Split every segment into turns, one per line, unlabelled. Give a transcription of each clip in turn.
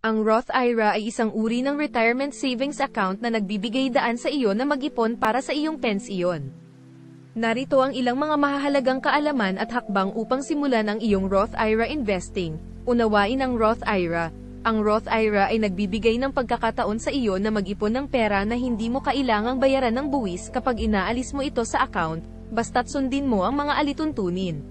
Ang Roth IRA ay isang uri ng retirement savings account na nagbibigay daan sa iyo na mag-ipon para sa iyong pensiyon. Narito ang ilang mga mahahalagang kaalaman at hakbang upang simulan ang iyong Roth IRA investing. Unawain ang Roth IRA. Ang Roth IRA ay nagbibigay ng pagkakataon sa iyo na mag-ipon ng pera na hindi mo kailangang bayaran ng buwis kapag inaalis mo ito sa account, basta't sundin mo ang mga alituntunin.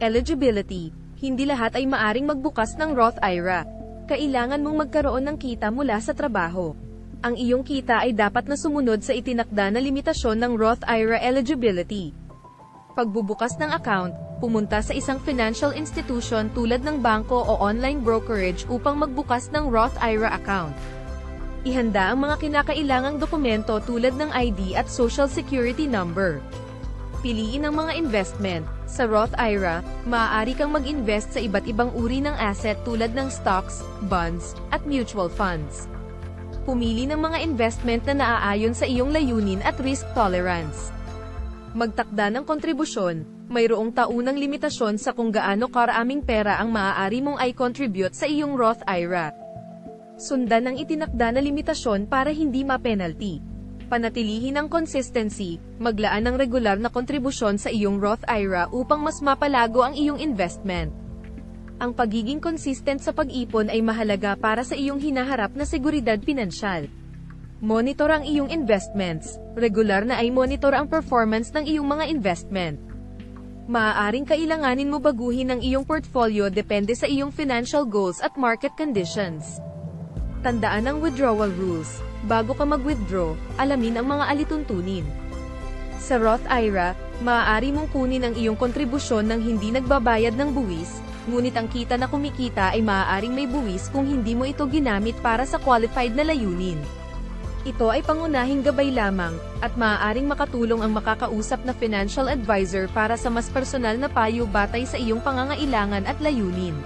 Eligibility. Hindi lahat ay maaring magbukas ng Roth IRA. Kailangan mong magkaroon ng kita mula sa trabaho. Ang iyong kita ay dapat na sumunod sa itinakda na limitasyon ng Roth IRA eligibility. Pagbubukas ng account, pumunta sa isang financial institution tulad ng bangko o online brokerage upang magbukas ng Roth IRA account. Ihanda ang mga kinakailangang dokumento tulad ng ID at Social Security number. Piliin ang mga investment. Sa Roth IRA, maaari kang mag-invest sa iba't ibang uri ng asset tulad ng stocks, bonds, at mutual funds. Pumili ng mga investment na naaayon sa iyong layunin at risk tolerance. Magtakda ng kontribusyon. Mayroong taunang limitasyon sa kung gaano karaming pera ang maaari mong i-contribute sa iyong Roth IRA. Sundan ang itinakda na limitasyon para hindi ma-penalty. Panatilihin ang consistency, maglaan ng regular na kontribusyon sa iyong Roth IRA upang mas mapalago ang iyong investment. Ang pagiging consistent sa pag-ipon ay mahalaga para sa iyong hinaharap na seguridad pinansyal. Monitor ang iyong investments. Regular na ay monitor ang performance ng iyong mga investment. Maaaring kailanganin mo baguhin ang iyong portfolio depende sa iyong financial goals at market conditions. Tandaan ang withdrawal rules. Bago ka mag-withdraw, alamin ang mga alituntunin. Sa Roth IRA, maaari mong kunin ang iyong kontribusyon nang hindi nagbabayad ng buwis, ngunit ang kita na kumikita ay maaaring may buwis kung hindi mo ito ginamit para sa qualified na layunin. Ito ay pangunahing gabay lamang, at maaaring makatulong ang makakausap na financial advisor para sa mas personal na payo batay sa iyong pangangailangan at layunin.